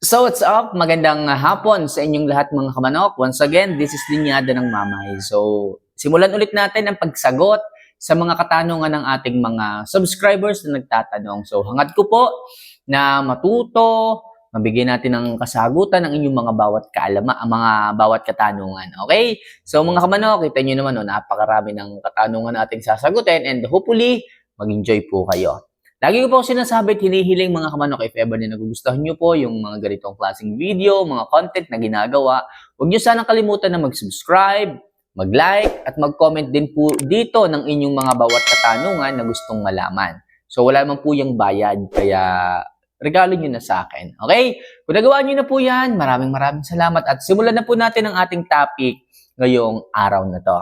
So what's up? Magandang hapon sa inyong lahat mga kamanok. Once again, this is Linyada ng Mamay. So simulan ulit natin ang pagsagot sa mga katanungan ng ating mga subscribers na nagtatanong. So hangad ko po na matuto, mabigyan natin ng kasagutan ng inyong mga bawat katanungan. Okay? So mga kamanok, kita nyo naman, napakarami ng katanungan nating sasagutin and hopefully mag-enjoy po kayo. Lagi ko po sinasabi at hinihiling mga kamanok, if ever na nagugustuhan nyo po yung mga ganitong klaseng video, mga content na ginagawa, huwag nyo sanang kalimutan na mag-subscribe, mag-like, at mag-comment din po dito ng inyong mga bawat katanungan na gustong malaman. So wala naman po yung bayad, kaya regalo nyo na sa akin. Okay? Kung nagawa nyo na po yan, maraming salamat at simulan na po natin ang ating topic ngayong araw na to.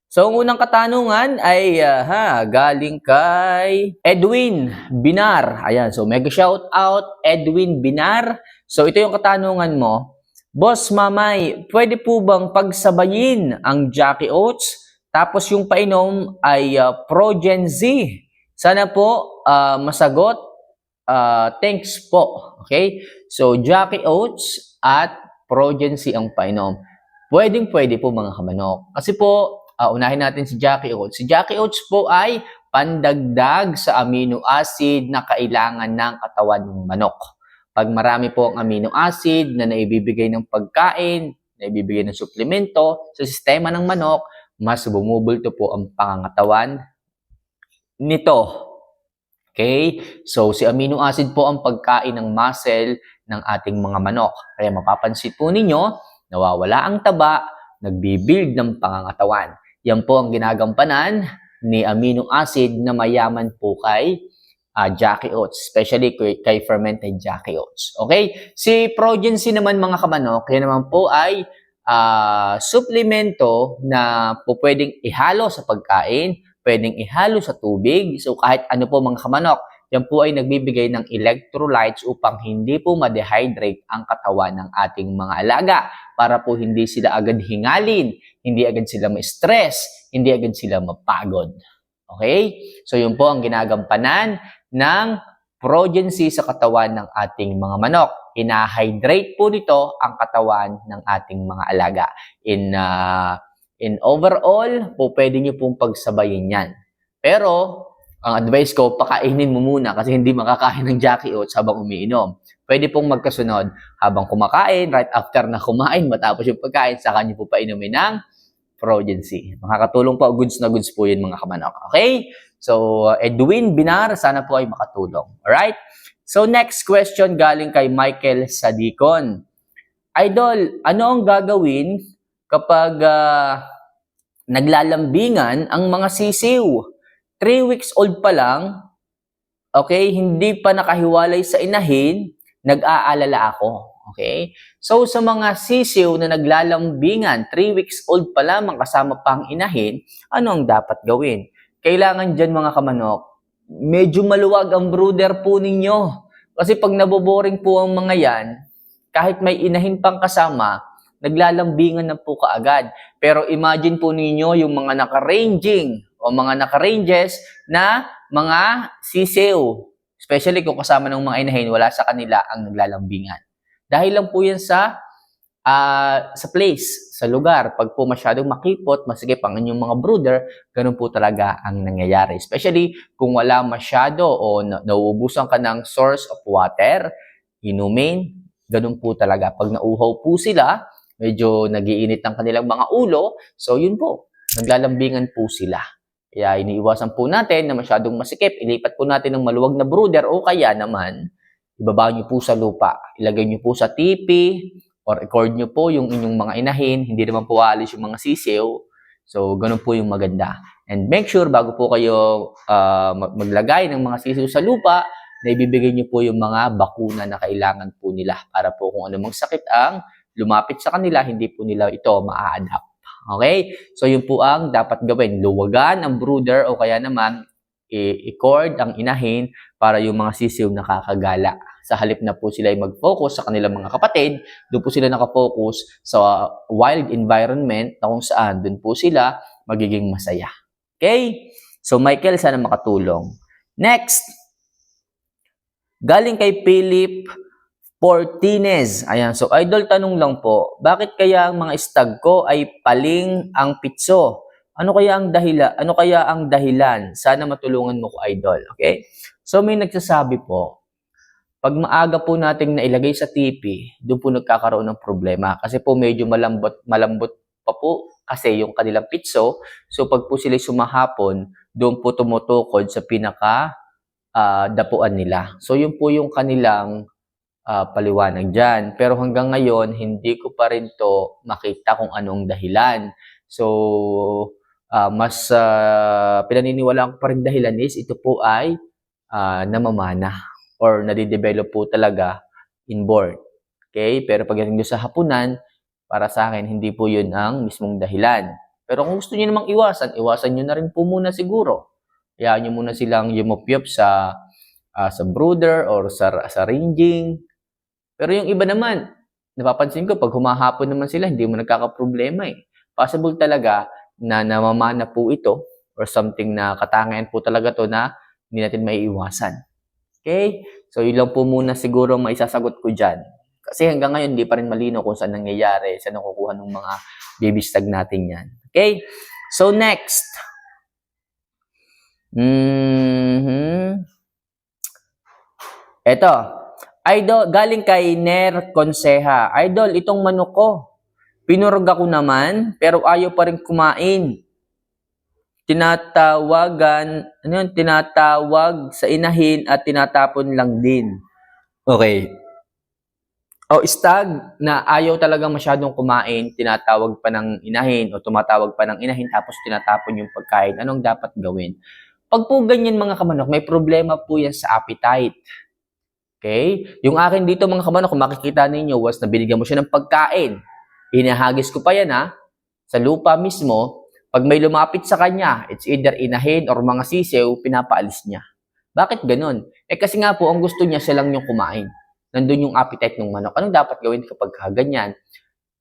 So, ang unang katanungan ay galing kay Edwin Binar. Ayan, so mega shout out Edwin Binar. So, ito yung katanungan mo. Boss Mamay, pwede po bang pagsabayin ang Jackie Oats? Tapos yung painom ay Progen Z. Sana po masagot. Thanks po. Okay? So, Jackie Oats at Progen Z ang painom. Pwede po mga kamanok. Kasi po, unahin natin si Jackie Oats. Si Jackie Oats po ay pandagdag sa amino acid na kailangan ng katawan ng manok. Pag marami po ang amino acid na naibibigay ng pagkain, naibibigay ng suplemento sa sistema ng manok, mas bumubulto po ang pangangatawan nito. Okay? So, si amino acid po ang pagkain ng muscle ng ating mga manok. Kaya mapapansin po ninyo, nawawala ang taba, nagbibuild ng pangangatawan. Yan po ang ginagampanan ni amino acid na mayaman po kay Jackie Oats, especially kay fermented Jackie Oats. Okay? Si Progen C naman mga kamanok, yan naman po ay suplemento na po pwedeng ihalo sa pagkain, pwedeng ihalo sa tubig. So kahit ano po mga kamanok, yan po ay nagbibigay ng electrolytes upang hindi po ma-dehydrate ang katawan ng ating mga alaga para po hindi sila agad hingalin, hindi agad sila ma-stress, hindi agad sila mapagod. Okay? So yun po ang ginagampanan ng Progen C sa katawan ng ating mga manok. Ina-hydrate po nito ang katawan ng ating mga alaga. In overall, po pwede nyo pong pagsabayin yan. Pero, ang advice ko, pakainin mo muna kasi hindi makakain ng Jackie Oats habang umiinom. Pwede pong magkasunod habang kumakain, right after na kumain, matapos yung pagkain, saka nyo po painumin ng Progen C. Makakatulong po, goods na goods po yun mga kamanok. Okay? So, Edwin Binar, sana po ay makatulong. Alright? So, next question galing kay Michael Sadicon. Idol, ano ang gagawin kapag naglalambingan ang mga sisiw? 3 weeks old pa lang, okay, hindi pa nakahiwalay sa inahin, nag-aalala ako. Okay? So, sa mga sisiw na naglalambingan, 3 weeks old pa lamang kasama pang inahin, ano ang dapat gawin? Kailangan dyan mga kamanok, medyo maluwag ang brooder po ninyo. Kasi pag naboboring po ang mga yan, kahit may inahin pang kasama, naglalambingan na po kaagad. Pero imagine po ninyo yung mga naka-ranging o mga naka-ranges na mga sisiw. Especially kung kasama ng mga inahin, wala sa kanila ang naglalambingan. Dahil lang po yan sa place, sa lugar. Pag po masyadong makipot, masigip ang inyong mga brooder, ganun po talaga ang nangyayari. Especially kung wala masyado o nauubusan ka ng source of water, inumin, ganun po talaga. Pag nauhaw po sila, medyo nagiinit ang kanilang mga ulo, so yun po, naglalambingan po sila. Kaya iniiwasan po natin na masyadong masikip, ilipat po natin ng maluwag na brooder o kaya naman, ibaba nyo po sa lupa, ilagay nyo po sa tipi, or record nyo po yung inyong mga inahin, hindi naman po alis yung mga sisiw. So, ganun po yung maganda. And make sure, bago po kayo maglagay ng mga sisiw sa lupa, na ibibigay nyo po yung mga bakuna na kailangan po nila para po kung anumang sakit ang lumapit sa kanila, hindi po nila ito maa-adapt. Okay? So, yun po ang dapat gawin. Luwagan ang brooder o kaya naman i-cord ang inahin para yung mga sisiw nakakagala. Sa halip na po sila ay mag-focus sa kanilang mga kapatid, doon po sila nakafocus sa wild environment na kung saan doon po sila magiging masaya. Okay? So, Michael, sana makatulong. Next, galing kay Philip Portines. Ayan. So, idol, tanong lang po, bakit kaya ang mga stag ko ay paling ang pitso? Ano kaya ang dahilan? Ano kaya ang dahilan? Sana matulungan mo ko, idol. Okay? So, may nagsasabi po, pag maaga po nating nailagay sa TP, doon po nagkakaroon ng problema. Kasi po medyo malambot pa po kasi yung kanilang pitso. So, pag po sila sumahapon, doon po tumutukod sa pinaka dapuan nila. So, yun po yung kanilang paliwanag dyan. Pero hanggang ngayon, hindi ko pa rin to makita kung anong dahilan. So, mas pinaniniwalaan ko pa rin dahilan is ito po ay namamana or nadidevelop po talaga inborn. Okay? Pero pagdating doon sa hapunan, para sa akin, hindi po yun ang mismong dahilan. Pero kung gusto niyo namang iwasan niyo na rin po muna siguro. Hayaan niyo muna silang yumupyup sa brooder or sa ranging. Pero yung iba naman, napapansin ko, pag humahapon naman sila, hindi mo nagkakaproblema eh. Possible talaga na namamana po ito or something na katangian po talaga to na hindi natin maiiwasan. Okay? So, yun lang po muna siguro maisasagot ko dyan. Kasi hanggang ngayon, hindi pa rin malino kung saan nangyayari, saan nakukuha ng mga baby stag natin yan. Okay? So, next. Ito. Idol, galing kay Ner Conseja. Idol, itong manok ko. Pinurga ko naman, pero ayaw pa rin kumain. Tinatawag sa inahin at tinatapon lang din. Okay. O stag na ayaw talaga masyadong kumain, tinatawag pa ng inahin o tumatawag pa ng inahin tapos tinatapon yung pagkain. Anong dapat gawin? Pag po ganyan mga kamanok, may problema po yan sa appetite. Okay? Yung akin dito mga kamanok, kung makikita ninyo, once na binigyan mo siya ng pagkain, hinahagis ko pa yan sa lupa mismo, pag may lumapit sa kanya, it's either inahin or mga sisew, pinapaalis niya. Bakit ganun? Kasi nga po, ang gusto niya siya lang yung kumain. Nandun yung appetite ng manok. Anong dapat gawin kapag ganyan?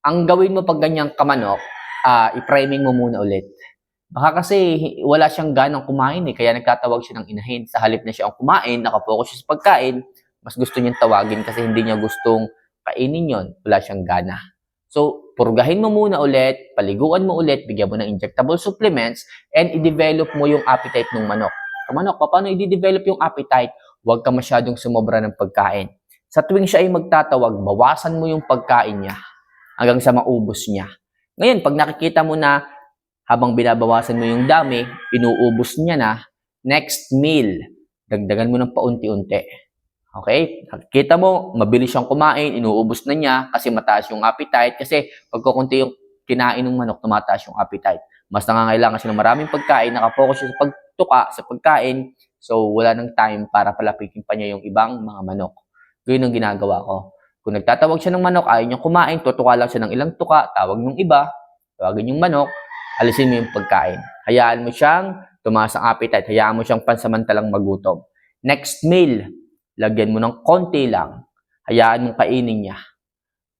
Ang gawin mo pag ganyang kamanok, i-priming mo muna ulit. Baka kasi wala siyang ganang kumain kaya nagtatawag siya ng inahin. Sa halip na siya ang kumain, nakapokus siya sa pagkain, mas gusto niyang tawagin kasi hindi niya gustong kainin yon. Wala siyang gana. So, purgahin mo muna ulit, paliguan mo ulit, bigyan mo ng injectable supplements, and i-develop mo yung appetite ng manok. So, manok, paano i-develop yung appetite? Huwag ka masyadong sumobra ng pagkain. Sa tuwing siya ay magtatawag, bawasan mo yung pagkain niya hanggang sa maubos niya. Ngayon, pag nakikita mo na habang binabawasan mo yung dami, inuubos niya na, next meal, dagdagan mo ng paunti-unti. Okay? Kita mo, mabilis siyang kumain, inuubos na niya kasi mataas yung appetite. Kasi pag kukunti yung kinain ng manok, tumataas yung appetite. Mas nangangailangan siya ng maraming pagkain, nakapokus siya sa pagtuka, sa pagkain. So, wala nang time para palapitin pa niya yung ibang mga manok. Yun ang ginagawa ko. Kung nagtatawag siya ng manok, ayaw niyang kumain, tutuka lang siya ng ilang tuka, tawag ng iba, tawagin yung manok, alisin mo yung pagkain. Hayaan mo siyang tumaas ang appetite, hayaan mo siyang pansamantalang magutom. Next meal, lagyan mo ng konti lang. Hayaan mong kainin niya.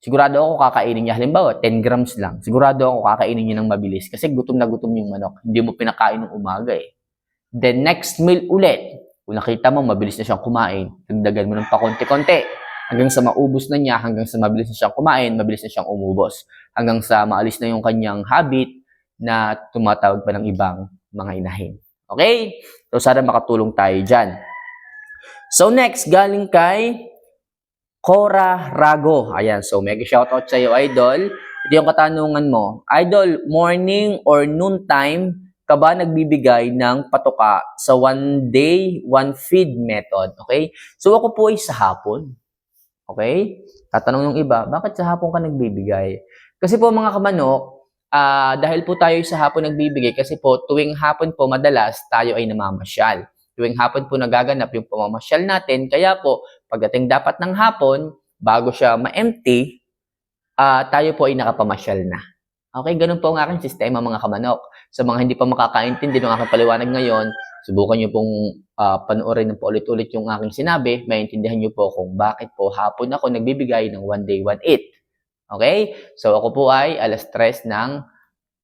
Sigurado ako kakainin niya. Halimbawa, 10 grams lang. Sigurado ako kakainin niya ng mabilis. Kasi gutom na gutom yung manok. Hindi mo pinakain ng umaga Then next meal ulit. Kung nakita mo, mabilis na siyang kumain. Dagdagan mo ng pakonti-konti. Hanggang sa maubos na niya, hanggang sa mabilis na siyang kumain, mabilis na siyang umubos. Hanggang sa maalis na yung kanyang habit na tumatawag pa ng ibang mga inahin. Okay? So, sana makatulong tayo dyan. So next, galing kay Cora Rago. Ayan, so mega shoutout sa iyo, Idol. Ito yung katanungan mo. Idol, morning or noon time ka ba nagbibigay ng patoka sa 1 day, 1 feed method? Okay? So ako po ay sa hapon. Okay? Tatanong yung iba, bakit sa hapon ka nagbibigay? Kasi po mga kamanok, dahil po tayo sa hapon nagbibigay, kasi po tuwing hapon po madalas tayo ay namamasyal. Tuwing hapon po nagaganap yung pamamasyal natin. Kaya po, pagdating dapat ng hapon, bago siya ma-empty, tayo po ay nakapamasyal na. Okay, ganun po ang aking sistema mga kamanok. Sa mga hindi pa makakaintindi ng aking paliwanag ngayon, subukan nyo pong panoorin ng paulit-ulit yung aking sinabi, maintindihan nyo po kung bakit po hapon ako nagbibigay ng 1 day, 1 eat. Okay? So ako po ay alas 3 ng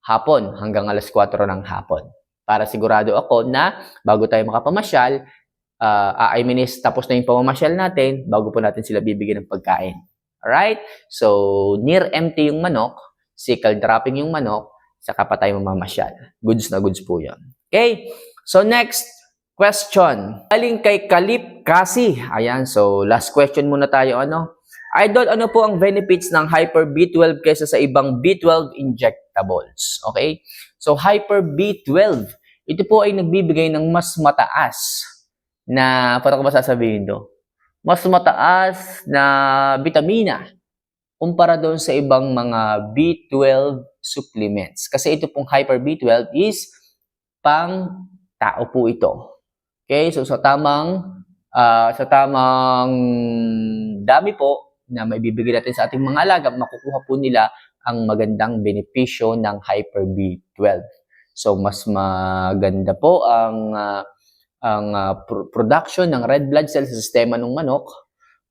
hapon hanggang alas 4 ng hapon. Para sigurado ako na bago tayo makapamasyal, tapos na yung pamamasyal natin bago po natin sila bibigyan ng pagkain. Alright? So, near empty yung manok, sickle dropping yung manok, saka pa tayo mamamasyal. Goods na goods po yun. Okay? So, next question. Galing kay Kalip Kasi. Ayan, so last question muna tayo. Idol, ano po ang benefits ng Hyper B12 kaysa sa ibang B12 injectables? Okay? So, Hyper B12, ito po ay nagbibigay ng mas mataas na, paano ko ba sasabihin do? Mas mataas na vitamina kumpara doon sa ibang mga B12 supplements. Kasi ito pong Hyper B12 is pang tao po ito. Okay? So, sa tamang dami po na may bibigay natin sa ating mga alaga, makukuha po nila ang magandang benepisyo ng Hyper B12. So, mas maganda po ang production ng red blood cells sa sistema ng manok.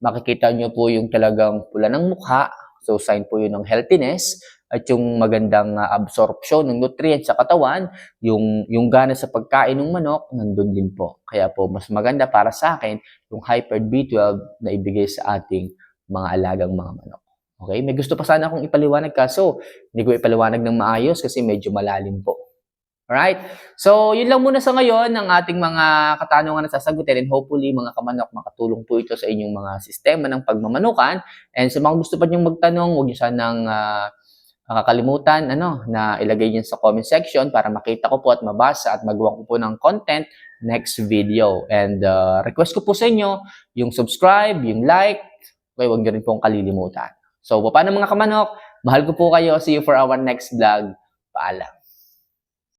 Makikita nyo po yung talagang pula ng mukha. So, sign po yun ng healthiness. At yung magandang absorption ng nutrients sa katawan, yung gana sa pagkain ng manok, nandun din po. Kaya po, mas maganda para sa akin yung Hyper B12 na ibigay sa ating mga alagang mga manok. Okay? May gusto pa sana akong ipaliwanag kaso hindi ko ipaliwanag ng maayos kasi medyo malalim po. Alright? So, yun lang muna sa ngayon ng ating mga katanungan na sasagutin and hopefully mga kamanok makatulong po ito sa inyong mga sistema ng pagmamanukan. And sa mga gusto pa niyong magtanong, huwag niyo sanang kakalimutan na ilagay niyo sa comment section para makita ko po at mabasa at magawa ko po ng content next video. And request ko po sa inyo yung subscribe, yung like, okay, huwag niyo rin pong kalilimutan. So, paano mga kamanok? Mahal ko po kayo. See you for our next vlog. Paalam.